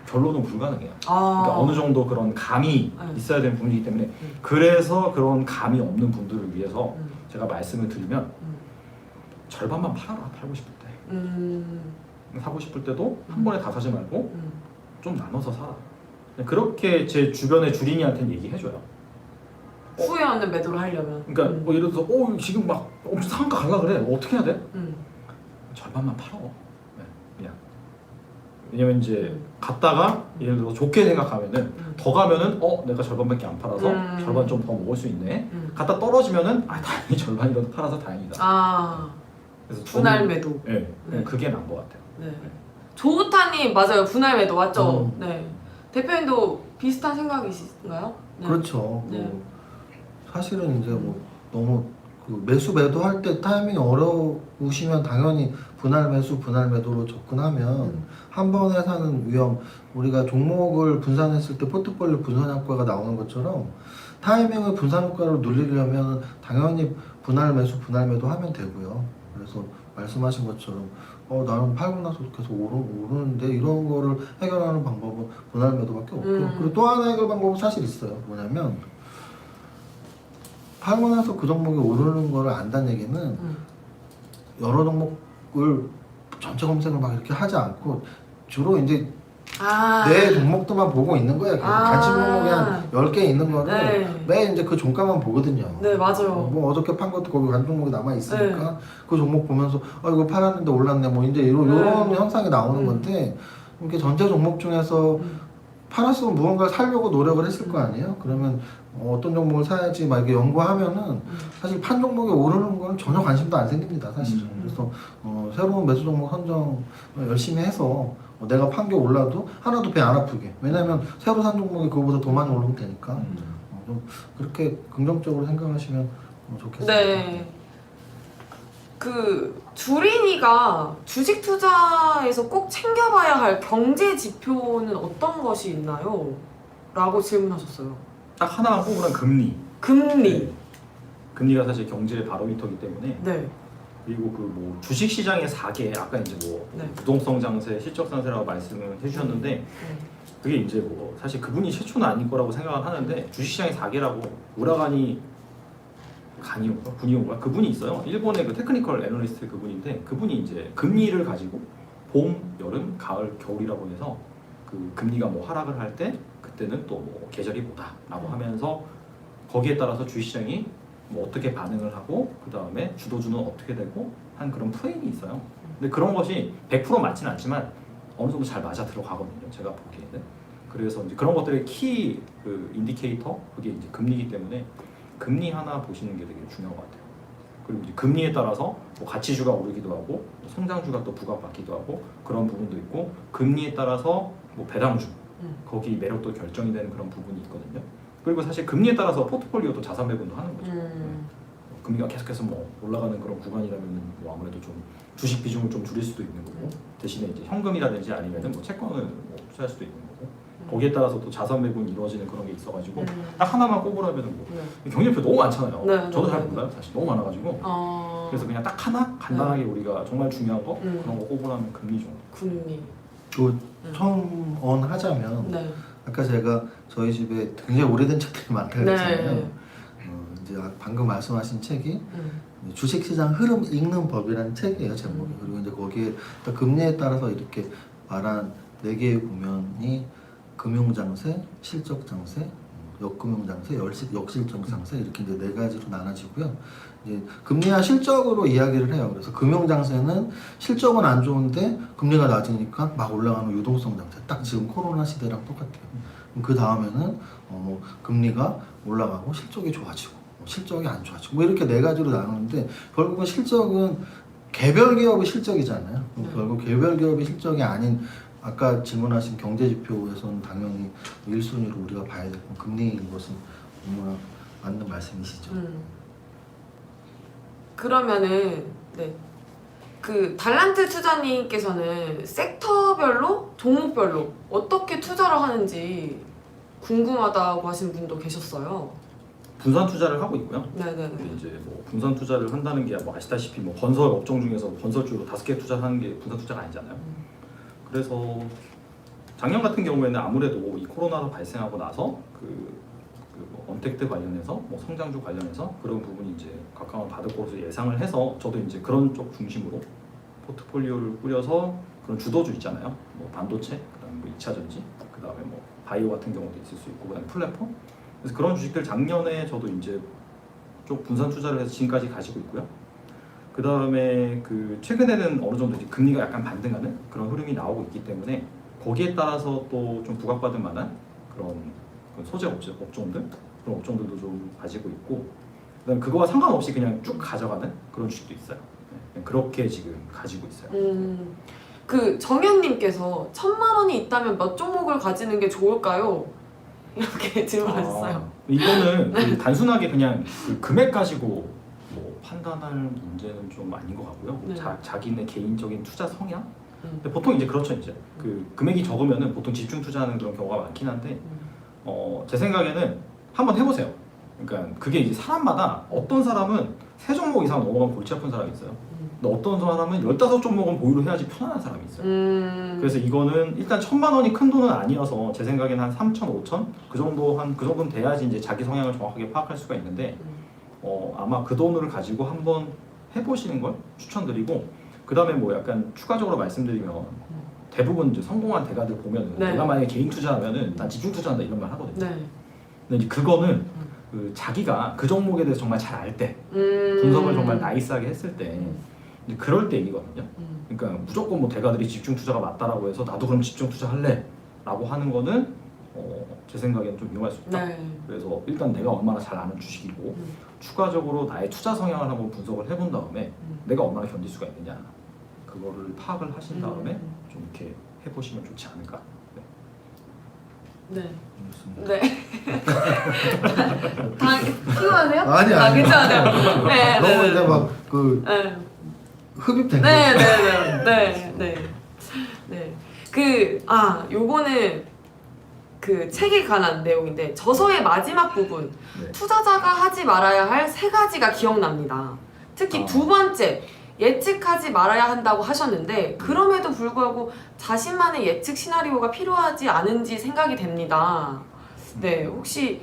결론은 불가능해요. 그러니까 어느 정도 그런 감이 네. 있어야 되는 분이기 때문에 그래서 그런 감이 없는 분들을 위해서 제가 말씀을 드리면 절반만 팔아라. 팔고 싶을 때 사고 싶을 때도 한 번에 다 사지 말고 좀 나눠서 사라. 그렇게 제 주변의 주린이한테는 얘기해줘요. 후회 없는 매도를 하려면. 그러니까 뭐 예를 들어서 지금 막 엄청 상한가 갈라 그래. 어떻게 해야 돼? 절반만 팔어. 네, 그냥. 왜냐면 이제 갔다가 예를 들어 좋게 생각하면은 더 가면은 내가 절반밖에 안 팔아서 절반 좀 더 먹을 수 있네. 갔다 떨어지면은 다행히 절반이라도 팔아서 다행이다. 그래서 분할 매도. 네, 네. 그게 나은 것 같아요. 네. 조우타님 맞아요. 분할 매도 맞죠? 네. 대표님도 비슷한 생각이신가요? 네. 그렇죠. 네. 사실은 이제 뭐 너무 그 매수 매도할 때 타이밍이 어려우시면 당연히 분할 매수 분할 매도로 접근하면 한 번에 사는 위험, 우리가 종목을 분산했을 때 포트폴리오 분산 효과가 나오는 것처럼 타이밍을 분산 효과로 누리려면 당연히 분할 매수 분할 매도 하면 되고요. 그래서 말씀하신 것처럼 나는 팔고 나서 계속 오르는데 이런 거를 해결하는 방법은 분할 매도밖에 없고 그리고 또 하나 해결 방법은 사실 있어요. 뭐냐면 팔고 나서 그 종목이 오르는 거를 안다는 얘기는 여러 종목을 전체 검색을 막 이렇게 하지 않고 주로 이제 내 종목들만 보고 있는 거예요. 관심 종목이 한 10개 있는 거를 네. 매일 이제 그 종가만 보거든요. 네, 맞아요. 뭐 어저께 판 것도 거기 관 종목이 남아 있으니까 그 종목 보면서 이거 팔았는데 올랐네 뭐 이제 이런 현상이 나오는 건데 이렇게 전체 종목 중에서 팔았으면 무언가를 살려고 노력을 했을 거 아니에요? 그러면 어떤 종목을 사야지 막 이렇게 연구하면은 사실 판 종목이 오르는 건 전혀 관심도 안 생깁니다, 사실은. 그래서 새로운 매수 종목 선정 열심히 해서 내가 판 게 올라도 하나도 배 안 아프게. 왜냐면 새로 산 종목이 그거보다 더 많이 오르면 되니까. 좀 그렇게 긍정적으로 생각하시면 좋겠습니다. 네. 그 주린이가 주식 투자에서 꼭 챙겨봐야 할 경제 지표는 어떤 것이 있나요? 라고 질문하셨어요. 딱 하나만 꼽으면 금리. 금리. 금리가 사실 경제의 바로미터이기 때문에 네. 그리고 그 뭐 주식 시장의 4개 아까 이제 뭐 부동성 장세, 실적 상세라고 말씀을 해주셨는데 그게 이제 뭐 사실 그분이 최초는 아닐 거라고 생각을 하는데 주식 시장의 4개라고 우라가니 군이온가 그분이 있어요. 일본의 그 테크니컬 애널리스트 그분인데 그분이 이제 금리를 가지고 봄, 여름, 가을, 겨울이라고 해서 그 금리가 뭐 하락을 할 때 그때는 또 뭐 계절이 뭐다라고 하면서 거기에 따라서 주식시장이 뭐 어떻게 반응을 하고 그 다음에 주도주는 어떻게 되고 한 그런 프레임이 있어요. 근데 그런 것이 100% 맞지는 않지만 어느 정도 잘 맞아 들어가거든요. 제가 보기에는. 그래서 이제 그런 것들의 키 그 인디케이터 그게 이제 금리이기 때문에 금리 하나 보시는 게 되게 중요한 것 같아요. 그리고 이제 금리에 따라서 뭐 가치주가 오르기도 하고 성장주가 또 부각받기도 하고 그런 부분도 있고 금리에 따라서 뭐 배당주 거기 매력도 결정이 되는 그런 부분이 있거든요. 그리고 사실 금리에 따라서 포트폴리오도 자산 배분도 하는 거죠. 금리가 계속해서 뭐 올라가는 그런 구간이라면 뭐 아무래도 좀 주식 비중을 좀 줄일 수도 있는 거고 대신에 이제 현금이라든지 아니면은 뭐 채권을 뭐 투자할 수도 있는 거고 거기에 따라서 또 자산 배분이 이루어지는 그런 게 있어가지고 딱 하나만 꼽으라면은 뭐 경제표 너무 많잖아요. 네, 저도 잘 네. 몰라요 사실 너무 많아가지고 그래서 그냥 딱 하나 간단하게 우리가 정말 중요한 거 그런 거 꼽으라면 금리죠. 금리. 그 첨언하자면 네. 아까 제가 저희 집에 굉장히 오래된 책들이 많다고 네. 했잖아요. 이제 방금 말씀하신 책이 주식시장 흐름 읽는 법이라는 책이에요, 제목이. 그리고 이제 거기에 또 금리에 따라서 이렇게 말한 4개의 국면이 금융장세, 실적장세, 역금융장세, 역실적장세 이렇게 이제 4가지로 나눠지고요. 이제 금리와 실적으로 이야기를 해요. 그래서 금융장세는 실적은 안 좋은데 금리가 낮으니까 막 올라가는 유동성 장세. 딱 지금 코로나 시대랑 똑같아요. 그 다음에는 뭐 금리가 올라가고 실적이 좋아지고 실적이 안 좋아지고 뭐 이렇게 4가지로 나누는데 결국은 실적은 개별 기업의 실적이잖아요. 결국 개별 기업의 실적이 아닌 아까 질문하신 경제 지표에서는 당연히 1순위로 우리가 봐야 될 건 금리인 것은 너무나 맞는 말씀이시죠. 그러면은 네. 그 달란트 투자님께서는 섹터별로 종목별로 어떻게 투자를 하는지 궁금하다고 하신 분도 계셨어요. 분산 투자를 하고 있고요. 네네네. 근데 이제 뭐 분산 투자를 한다는 게 뭐 아시다시피 뭐 건설 업종 중에서 건설주로 5개 투자하는 게 분산 투자가 아니잖아요. 그래서 작년 같은 경우에는 아무래도 이 코로나가 발생하고 나서 뭐 언택트 관련해서 뭐 성장주 관련해서 그런 부분이 이제 각광을 받을 것으로 예상을 해서 저도 이제 그런 쪽 중심으로 포트폴리오를 꾸려서 그런 주도주 있잖아요. 뭐 반도체, 그다음에 뭐 2차 전지, 그다음에 뭐 바이오 같은 경우도 있을 수 있고 그다음에 플랫폼. 그래서 그런 주식들 작년에 저도 이제 쪽 분산 투자를 해서 지금까지 가지고 있고요. 그 다음에 그 최근에는 어느 정도 이제 금리가 약간 반등하는 그런 흐름이 나오고 있기 때문에 거기에 따라서 또 좀 부각받을 만한 그런 소재 업종들 그런 업종들도 좀 가지고 있고 그다음에 그거와 상관없이 그냥 쭉 가져가는 그런 주식도 있어요. 네, 그렇게 지금 가지고 있어요. 그 정현님께서 1,000만 원이 있다면 몇 종목을 가지는 게 좋을까요? 이렇게 질문하셨어요. 이거는 그 단순하게 그냥 그 금액 가지고 뭐 판단할 문제는 좀 아닌 것 같고요. 네. 자기네 개인적인 투자 성향. 근데 보통 이제 그렇죠 이제 그 금액이 적으면은 보통 집중 투자하는 그런 경우가 많긴 한데 제 생각에는 한번 해보세요. 그러니까 그게 이제 사람마다 어떤 사람은 3종목 이상 넘어가면 골치 아픈 사람이 있어요. 근데 어떤 사람은 15종목은 보유를 해야지 편안한 사람이 있어요. 그래서 이거는 일단 1,000만 원이 큰 돈은 아니어서 제 생각에는 한 3,000, 5,000 그 정도는 돼야지 이제 자기 성향을 정확하게 파악할 수가 있는데 아마 그 돈을 가지고 한번 해보시는 걸 추천드리고 그 다음에 뭐 약간 추가적으로 말씀드리면 대부분 이제 성공한 대가들 보면은 네. 내가 만약에 개인 투자하면은 난 집중 투자한다 이런 말 하거든요. 네. 근데 이제 그거는 그 자기가 그 종목에 대해서 정말 잘 알 때 분석을 정말 나이스하게 했을 때 이제 그럴 때 얘기거든요. 그러니까 무조건 뭐 대가들이 집중 투자가 맞다라고 해서 나도 그럼 집중 투자할래 라고 하는 거는 제 생각에는 좀 위험할 수 있다. 네. 그래서 일단 내가 얼마나 잘 아는 주식이고 추가적으로 나의 투자 성향을 한번 분석을 해본 다음에 내가 얼마나 견딜 수가 있느냐 그거를 파악을 하신 다음에 좀 이렇게 해보시면 좋지 않을까. 네. 그렇습니다. 네. 피곤하세요? 아니. 괜찮아요. 네. 너무 이제 막그 네. 흡입된 네, 거. 네. 요거는 그 책에 관한 내용인데 저서의 마지막 부분 투자자가 하지 말아야 할 3가지가 기억납니다. 특히 2번째 예측하지 말아야 한다고 하셨는데 그럼에도 불구하고 자신만의 예측 시나리오가 필요하지 않은지 생각이 됩니다. 네, 혹시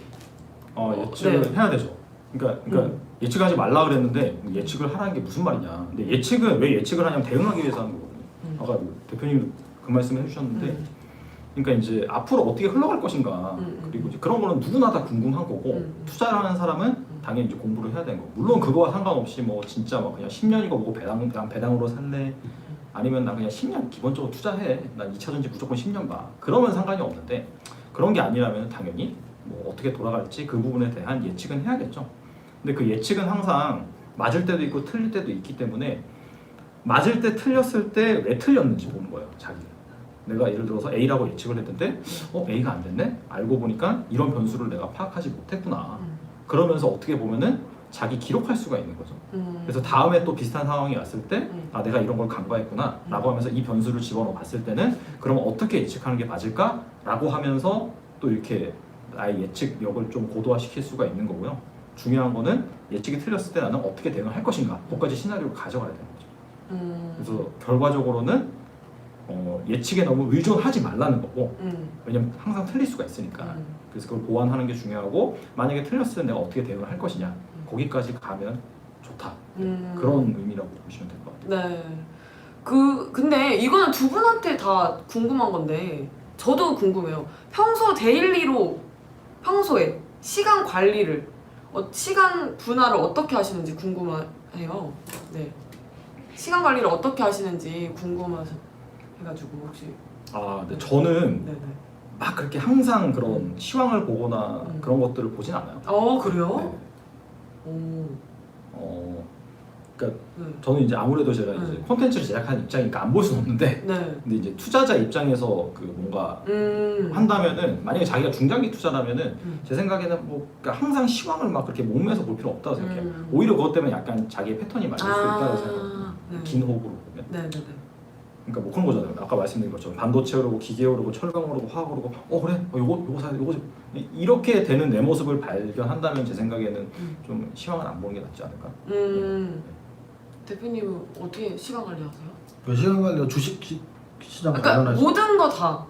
예측을 해야 되죠. 그러니까 예측하지 말라 그랬는데 예측을 하라는 게 무슨 말이냐. 근데 예측은 왜 예측을 하냐면 대응하기 위해서 하는 거거든요. 아까 대표님 그 말씀을 해주셨는데 그러니까 이제 앞으로 어떻게 흘러갈 것인가 그리고 이제 그런 거는 누구나 다 궁금한 거고 투자를 하는 사람은 당연히 이제 공부를 해야 되는 거. 물론 그거와 상관없이 뭐 진짜 막 그냥 10년이고 뭐고 배당으로 살래 아니면 나 그냥 10년 기본적으로 투자해. 난 2차 전지 무조건 10년 봐. 그러면 상관이 없는데 그런 게 아니라면 당연히 뭐 어떻게 돌아갈지 그 부분에 대한 예측은 해야겠죠. 근데 그 예측은 항상 맞을 때도 있고 틀릴 때도 있기 때문에 맞을 때 틀렸을 때 왜 틀렸는지 보는 거예요, 자기가. 내가 예를 들어서 A라고 예측을 했는데 A가 안 됐네? 알고 보니까 이런 변수를 내가 파악하지 못했구나. 그러면서 어떻게 보면은 자기 기록할 수가 있는 거죠. 그래서 다음에 또 비슷한 상황이 왔을 때 아, 내가 이런 걸 간과했구나 라고 하면서 이 변수를 집어넣어 봤을 때는 그럼 어떻게 예측하는 게 맞을까? 라고 하면서 또 이렇게 나의 예측력을 좀 고도화시킬 수가 있는 거고요. 중요한 거는 예측이 틀렸을 때 나는 어떻게 대응할 것인가 그것까지 시나리오를 가져가야 되는 거죠. 그래서 결과적으로는 예측에 너무 의존하지 말라는 거고 왜냐면 항상 틀릴 수가 있으니까 그래서 그걸 보완하는 게 중요하고 만약에 틀렸을 때 내가 어떻게 대응을 할 것이냐 거기까지 가면 좋다 그런 의미라고 보시면 될 것 같아요. 네. 근데 이거는 두 분한테 다 궁금한 건데 저도 궁금해요. 평소에 시간 관리를 시간 분할을 어떻게 하시는지 궁금해요. 네. 시간 관리를 어떻게 하시는지 궁금해가지고 혹시. 아, 근데 저는 네네. 막 그렇게 항상 그런 시황을 보거나 그런 것들을 보진 않아요. 그래요? 네. 오. 그러니까 네. 저는 이제 아무래도 제가 이제 콘텐츠를 제작하는 입장이니까 안 볼 수는 없는데 네. 근데 이제 투자자 입장에서 그 뭔가 한다면은 만약에 자기가 중장기 투자라면은 제 생각에는 뭐 그러니까 항상 시황을 막 그렇게 목매서 볼 필요 없다고 생각해요. 오히려 그것 때문에 약간 자기의 패턴이 맞을 수 있다고 생각해요. 네. 긴 호흡으로 보면. 네네네. 그러니까 뭐 그런 거잖아요. 아까 말씀드린 것처럼 반도체 오르고 기계 오르고 철강 오르고 화학 오르고 그래 요거 사야 돼 요거 이렇게 되는 내 모습을 발견한다면 제 생각에는 좀 시황을 안 보는 게 낫지 않을까. 대표님은 어떻게 시간 관리하세요? 그 시간 관리가 주식 시장 그러니까 관련해서 모든 거 다.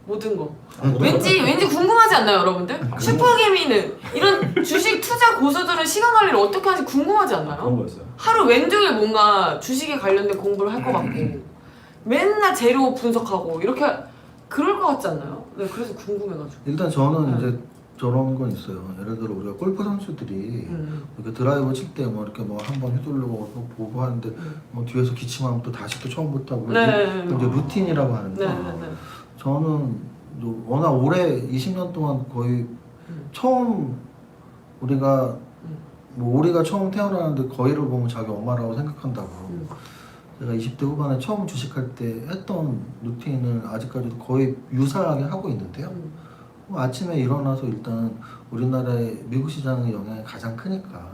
모든 거. 모든 왠지 궁금하지 않나요, 여러분들? 슈퍼개미는 이런 주식 투자 고수들은 시간 관리를 어떻게 하는지 궁금하지 그런 않나요? 거였어요. 하루 왼종일 뭔가 주식에 관련된 공부를 할 것 같고 맨날 재료 분석하고 이렇게 그럴 것 같지 않나요? 네, 그래서 궁금해가지고. 일단 저는 네. 이제 저런 건 있어요. 예를 들어 우리가 골프 선수들이 이렇게 드라이버 칠 때 뭐 이렇게 뭐 한번 휘두르고 또 보고 하는데 뭐 뒤에서 기침하면 또 다시 또 처음부터 하고 네. 이제 루틴이라고 하는데 네네네. 저는 워낙 오래 20년 동안 거의 처음 우리가 처음 태어나는데 거의를 보면 자기 엄마라고 생각한다고. 제가 20대 후반에 처음 주식할 때 했던 루틴을 아직까지도 거의 유사하게 하고 있는데요. 아침에 일어나서 일단 우리나라의 미국 시장의 영향이 가장 크니까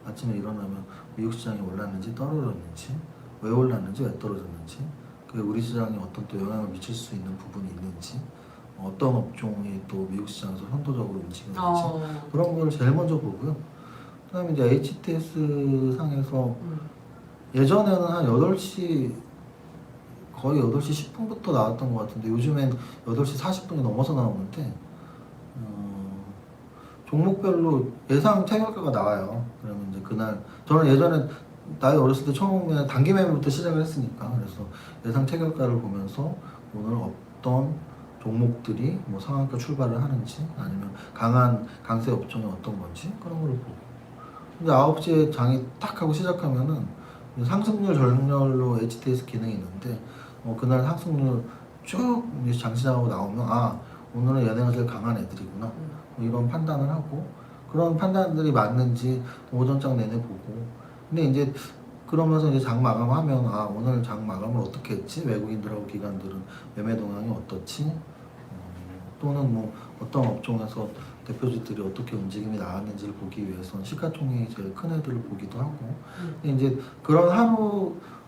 아침에 일어나면 미국 시장이 올랐는지 떨어졌는지 왜 올랐는지 왜 떨어졌는지 그게 우리 시장에 어떤 또 영향을 미칠 수 있는 부분이 있는지 어떤 업종이 또 미국 시장에서 선도적으로 움직이는지 그런 걸 제일 먼저 보고요. 그다음에 이제 HTS 상에서 예전에는 한 8시 거의 8시 10분부터 나왔던 것 같은데 요즘엔 8시 40분이 넘어서 나오는데 종목별로 예상 체결가가 나와요. 그러면 이제 그날 저는 예전에 나이 어렸을 때 처음에 단기 매매부터 시작을 했으니까 그래서 예상 체결가를 보면서 오늘 어떤 종목들이 뭐 상한가 출발을 하는지 아니면 강한 강세 업종이 어떤 건지 그런 걸 보고 근데 9시에 장이 딱 하고 시작하면은 상승률 전렬로 HTS 기능이 있는데 그날 상승률 쭉 장시장하고 나오면 아 오늘은 얘네가 제일 강한 애들이구나 뭐 이런 판단을 하고 그런 판단들이 맞는지 오전장 내내 보고 근데 이제 그러면서 이제 장 마감하면 아 오늘 장 마감을 어떻게 했지 외국인들하고 기관들은 매매 동향이 어떻지 또는 뭐 어떤 업종에서 대표주들이 어떻게 움직임이 나왔는지를 보기 위해서는 시가총액이 제일 큰 애들을 보기도 하고 근데 이제 그런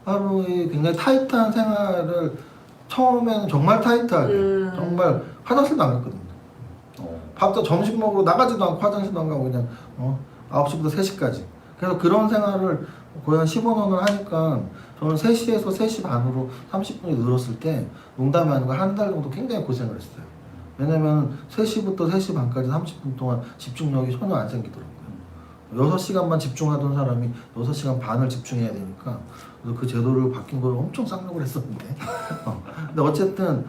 하루의 굉장히 타이트한 생활을 처음에는 정말 타이트하게 정말 화장실도 안 갔거든요. 밥도 점심 먹으러 나가지도 않고 화장실도 안 가고 그냥 9시부터 3시까지 그래서 그런 생활을 거의 한 15년을 하니까 저는 3시에서 3시 반으로 30분이 늘었을 때 농담이 아니고 한 달 정도 굉장히 고생을 했어요. 왜냐면 3시부터 3시 반까지 30분 동안 집중력이 전혀 안 생기더라고요. 6시간만 집중하던 사람이 6시간 반을 집중해야 되니까 그래서 그 제도를 바뀐 걸 엄청 쌍욕을 했었는데 근데 어쨌든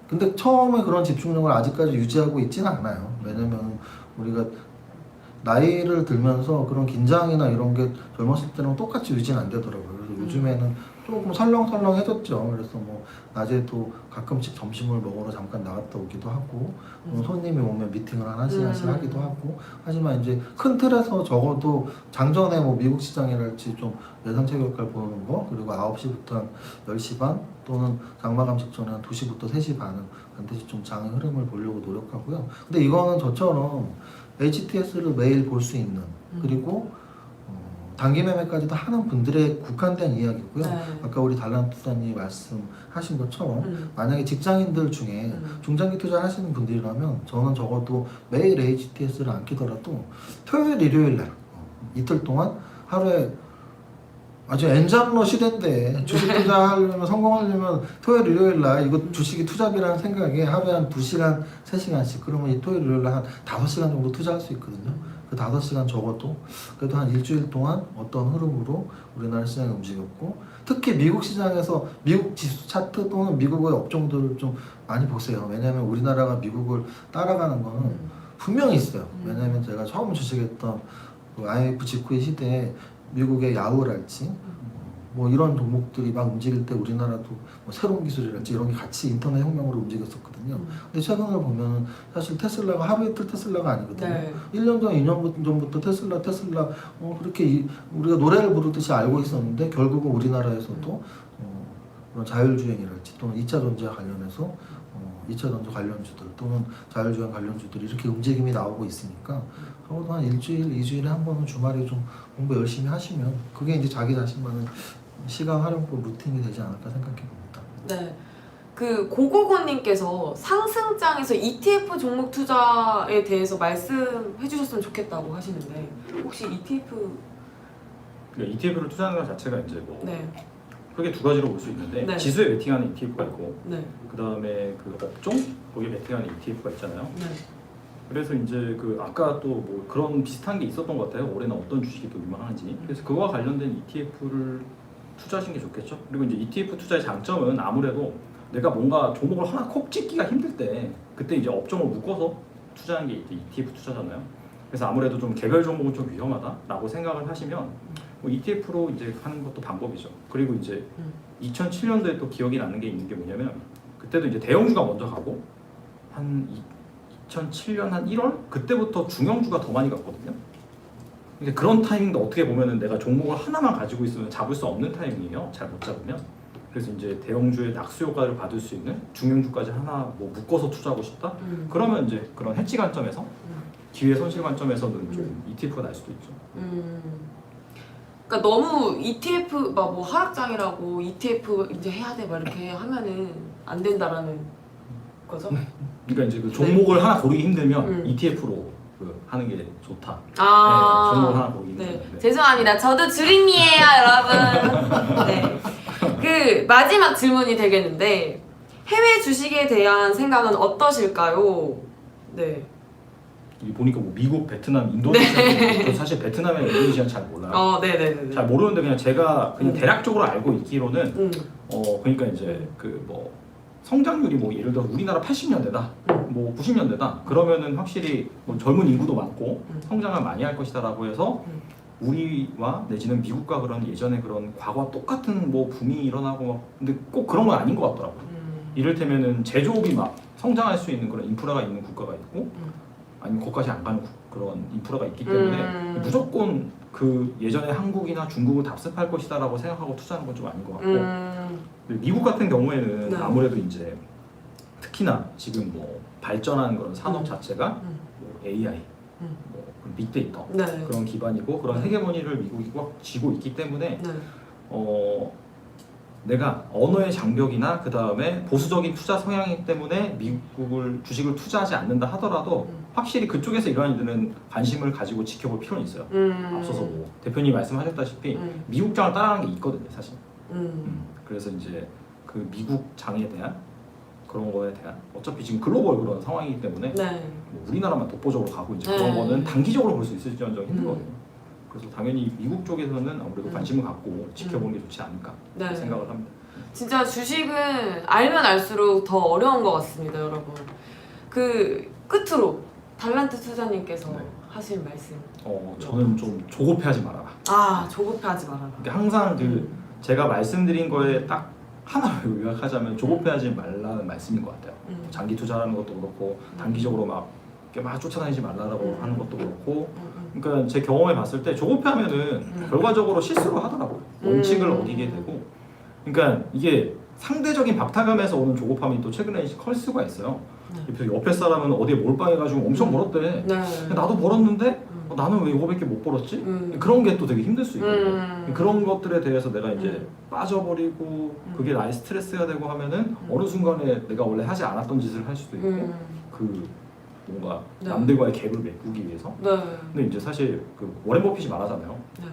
근데 처음에 그런 집중력을 아직까지 유지하고 있지는 않아요. 왜냐면 우리가 나이를 들면서 그런 긴장이나 이런 게 젊었을 때랑 똑같이 유지는 안 되더라고요. 그래서 요즘에는 조금 설렁설렁해졌죠. 그래서 뭐 낮에도 가끔씩 점심을 먹으러 잠깐 나갔다 오기도 하고 손님이 오면 미팅을 한 1시간씩 하기도 하고 하지만 이제 큰 틀에서 적어도 장전에 뭐 미국 시장이랄지 좀 예상 체결가를 보는 거 그리고 9시부터 한 10시 반 또는 장마감 직전에 한 2시부터 3시 반은 반드시 좀 장의 흐름을 보려고 노력하고요. 근데 이거는 저처럼 HTS를 매일 볼 수 있는 그리고 단기 매매까지도 하는 분들의 국한된 이야기고요. 네. 아까 우리 달란투자님 말씀하신 것처럼 만약에 직장인들 중에 중장기 투자하시는 분들이라면 저는 적어도 매일 HTS를 안 키더라도 토요일, 일요일 날 이틀 동안 하루에 아주 엔잡러 시대인데 주식 투자하려면 성공하려면 토요일, 일요일 날 이거 주식이 투잡이라는 생각에 하루에 한 2시간, 3시간씩 그러면 이 토요일, 일요일 날 한 5시간 정도 투자할 수 있거든요. 그 5시간 적어도 그래도 한 일주일 동안 어떤 흐름으로 우리나라 시장이 움직였고 특히 미국 시장에서 미국 지수 차트 또는 미국의 업종들을 좀 많이 보세요. 왜냐하면 우리나라가 미국을 따라가는 거는 분명히 있어요. 왜냐하면 제가 처음 주식했던 그 IMF 직후의 시대에 미국의 야후랄지 뭐 이런 종목들이 막 움직일 때 우리나라도 뭐 새로운 기술이랄지 이런 게 같이 인터넷 혁명으로 움직였었거든요. 근데 최근을 보면 사실 테슬라가 하루 이틀 테슬라가 아니거든요. 네. 1년 전, 2년 전부터 테슬라 그렇게 우리가 노래를 부르듯이 알고 있었는데 결국은 우리나라에서도 그런 자율주행이랄지 또는 2차 전지와 관련해서 2차 전지 관련주들 또는 자율주행 관련주들이 이렇게 움직임이 나오고 있으니까 적어도 한 일주일, 2주일에 한 번은 주말에 좀 공부 열심히 하시면 그게 이제 자기 자신만의 시간 활용법 루틴이 되지 않을까 생각해 봅니다. 네. 그 고고고님께서 상승장에서 ETF 종목 투자에 대해서 말씀해 주셨으면 좋겠다고 하시는데 혹시 ETF 그러니까 ETF를 투자하는 것 자체가 이제 뭐 네. 크게 두 가지로 볼 수 있는데 네. 지수에 베팅하는 ETF가 있고 네. 그 다음에 그 업종 거기에 베팅하는 ETF가 있잖아요. 네. 그래서 이제 그 아까 또 뭐 그런 비슷한 게 있었던 것 같아요. 올해는 어떤 주식이 또 유망한지. 그래서 그거와 관련된 ETF를 투자하시는 게 좋겠죠. 그리고 이제 ETF 투자의 장점은 아무래도 내가 뭔가 종목을 하나 콕 찍기가 힘들 때 그때 이제 업종을 묶어서 투자하는 게 이제 ETF 투자잖아요. 그래서 아무래도 좀 개별 종목은 좀 위험하다라고 생각을 하시면 뭐 ETF로 이제 하는 것도 방법이죠. 그리고 이제 2007년도에 또 기억이 나는 게 있는 게 뭐냐면 그때도 이제 대형주가 먼저 가고 한 2007년 한 1월 그때부터 중형주가 더 많이 갔거든요. 근데 그런 타이밍도 어떻게 보면은 내가 종목을 하나만 가지고 있으면 잡을 수 없는 타이밍이에요. 잘 못 잡으면. 그래서 이제 대형주의 낙수 효과를 받을 수 있는 중형주까지 하나 뭐 묶어서 투자하고 싶다. 그러면 이제 그런 해지 관점에서 기회 손실 관점에서는 좀 ETF가 날 수도 있죠. 그러니까 너무 ETF 막 뭐 하락장이라고 ETF 이제 해야 돼 막 이렇게 하면은 안 된다라는 거죠. 그러니까 이제 그 종목을 하나 고르기 힘들면 ETF로 그 하는 게 좋다. 아, 네, 종목을 하나 고르기 네. 힘들면. 죄송합니다. 저도 주린이에요, 여러분. 네. 그 마지막 질문이 되겠는데 해외 주식에 대한 생각은 어떠실까요? 네. 여기 보니까 뭐 미국, 베트남, 인도네시아 저 사실 베트남이나 인도네시아 잘 몰라요. 네네네. 잘 모르는데 그냥 제가 그냥 대략적으로 알고 있기로는 그러니까 이제 그 뭐 성장률이 뭐 예를 들어 우리나라 80년대다, 뭐 90년대다 그러면은 확실히 뭐 젊은 인구도 많고 성장을 많이 할 것이다라고 해서 우리와 내지는 미국과 그런 예전에 그런 과거와 똑같은 뭐 붐이 일어나고 막 근데 꼭 그런 건 아닌 것 같더라고요. 이를테면은 제조업이 막 성장할 수 있는 그런 인프라가 있는 국가가 있고 아니면 거기까지 안 가는 그런 인프라가 있기 때문에 무조건 그 예전에 한국이나 중국을 답습할 것이다라고 생각하고 투자하는 건 좀 아닌 것 같고 미국 같은 경우에는 네. 아무래도 이제 특히나 지금 뭐 발전한 그런 산업 자체가 뭐 AI, 뭐 빅데이터 네. 그런 기반이고 그런 헤게모니를 미국이 꽉 쥐고 있기 때문에 네. 내가 언어의 장벽이나 그 다음에 보수적인 투자 성향이기 때문에 미국을 주식을 투자하지 않는다 하더라도 확실히 그쪽에서 이러한 일들은 관심을 가지고 지켜볼 필요는 있어요. 앞서서 뭐 대표님 말씀하셨다시피 미국 장을 따라가는 게 있거든요, 사실. 그래서 이제 그 미국 장에 대한 그런 거에 대한 어차피 지금 글로벌 그런 상황이기 때문에 네. 뭐 우리나라만 독보적으로 가고 이제 네. 그런 거는 단기적으로 볼 수 있을지언정 힘들거든요. 그래서 당연히 미국 쪽에서는 아무래도 관심을 갖고 지켜보는 게 좋지 않을까 네. 생각을 합니다. 진짜 주식은 알면 알수록 더 어려운 것 같습니다, 여러분. 그 끝으로 달란트 투자님께서 네. 하실 말씀. 저는 좀 조급해하지 말아라. 아, 조급해하지 말아라. 그러니까 항상 제가 말씀드린 거에 딱 하나로 요약하자면 조급해하지 말라는 말씀인 것 같아요. 장기 투자하는 것도 그렇고 단기적으로 막 이렇게 막 쫓아다니지 말라고 하는 것도 그렇고, 그러니까 제 경험에 봤을 때 조급해하면은 결과적으로 실수를 하더라고요. 원칙을 어기게 되고, 그러니까 이게 상대적인 박탈감에서 오는 조급함이 또 최근에 클 수가 있어요. 그래서 옆에 사람은 어디에 몰빵해가지고 엄청 벌었대. 네. 나도 벌었는데 나는 왜 이거밖에 못 벌었지? 그런 게 또 되게 힘들 수 있거든요. 그런 것들에 대해서 내가 이제 빠져버리고 그게 나의 스트레스가 되고 하면은 어느 순간에 내가 원래 하지 않았던 짓을 할 수도 있고 그 뭔가 네. 남들과의 갭을 메꾸기 위해서. 네. 근데 이제 사실 그 워렌 버핏이 말하잖아요. 네.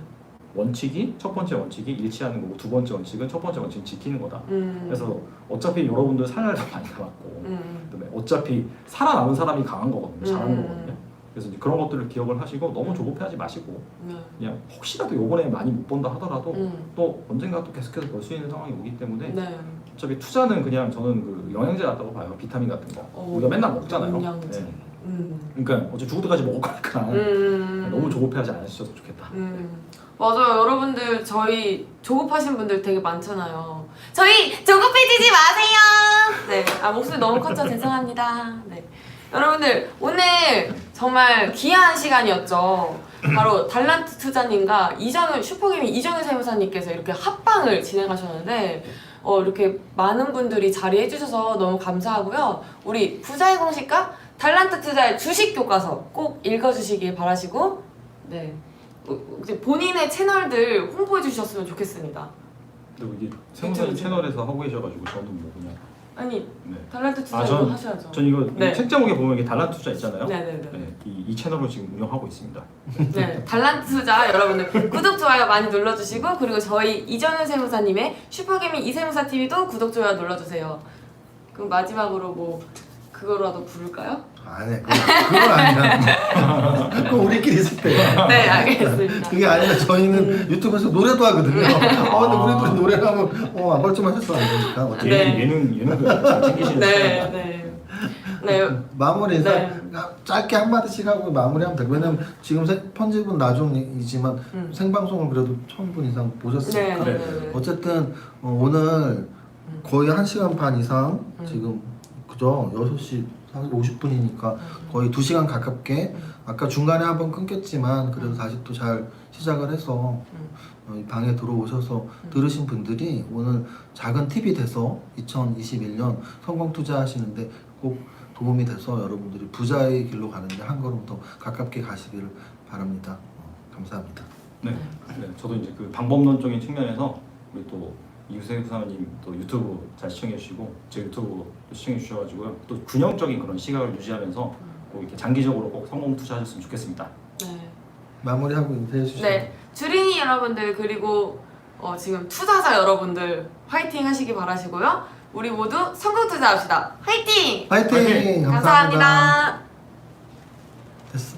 원칙이 첫 번째 원칙이 일치하는 거고 두 번째 원칙은 첫 번째 원칙 지키는 거다. 음. 그래서 어차피 여러분들 살 날도 많이 남았고 그다음에 어차피 살아남은 사람이 강한 거거든요. 잘하는 거거든요. 그래서 이제 그런 것들을 기억을 하시고 너무 조급해하지 마시고 네. 그냥 혹시라도 요번에 많이 못 번다 하더라도 또 언젠가 또 계속해서 벌 수 있는 상황이 오기 때문에 네. 어차피 투자는 그냥 저는 그 영양제 같다고 봐요. 비타민 같은 거 우리가 맨날 먹잖아요. 영양제. 네. 그러니까 어차피 죽을 때까지 먹을 거니까 너무 조급해하지 않으셨으면 좋겠다. 맞아요. 여러분들 저희 조급하신 분들 되게 많잖아요. 저희 조급해지지 마세요. 네. 아, 목소리 너무 컸죠. 죄송합니다. 네. 여러분들 오늘 정말 귀한 시간이었죠. 바로 달란트 투자님과 슈퍼게임 이정현 세무사님께서 이렇게 합방을 진행하셨는데 이렇게 많은 분들이 자리해 주셔서 너무 감사하고요. 우리 부자의 공식과 달란트 투자의 주식 교과서 꼭 읽어주시길 바라시고, 네. 이제 본인의 채널들 홍보해 주셨으면 좋겠습니다. 근데 이게 세무사님 채널에서 하고 계셔가지고 저는 뭐 그냥 아니, 네. 달란트 투자 이거 하셔야죠. 전 이거 네. 책 제목에 보면 이게 달란트 투자 있잖아요. 네네네. 네, 이 채널을 지금 운영하고 있습니다. 네, 달란트 투자 여러분들 구독 좋아요 많이 눌러주시고, 그리고 저희 이정현 세무사님의 슈퍼게임 이세무사 TV도 구독 좋아요 눌러주세요. 그럼 마지막으로 뭐 그거라도 부를까요? 아니 그건 아니야. 그건 우리끼리 있을 때. 네, 알겠습니다. 그게 아니라 저희는 유튜브에서 노래도 하거든요. 근데 우리도 노래를 하면 안 벌점하셔서 안 되니까. 어차피. 네. 예능도 잘 챙기시는 네, 스타일이라. 네. 네. 마무리 인사 네. 짧게 한마디씩 하고 마무리하면 되고, 왜냐면 지금 편집은 나중이지만 생방송을 그래도 1000분 이상 보셨으니까. 네, 네, 네. 어쨌든 오늘 거의 1시간 반 이상 지금 그죠? 6시 50분이니까 거의 2시간 가깝게, 아까 중간에 한번 끊겼지만 그래도 다시 또 잘 시작을 해서 이 방에 들어오셔서 들으신 분들이 오늘 작은 팁이 돼서 2021년 성공 투자하시는데 꼭 도움이 돼서 여러분들이 부자의 길로 가는데 한 걸음 더 가깝게 가시기를 바랍니다. 감사합니다. 네. 네, 저도 이제 그 방법론적인 측면에서 우리 또 이우세 부사님 또 유튜브 잘 시청해 주시고 제 유튜브 시청해 주셔가지고요. 또 균형적인 그런 시각을 유지하면서 꼭 이렇게 장기적으로 꼭 성공 투자하셨으면 좋겠습니다. 네. 마무리하고 인사해 주시죠. 네, 주린이 여러분들 그리고 지금 투자자 여러분들 화이팅 하시기 바라시고요. 우리 모두 성공 투자합시다. 화이팅! 화이팅! 화이팅! 감사합니다. 감사합니다. 됐어.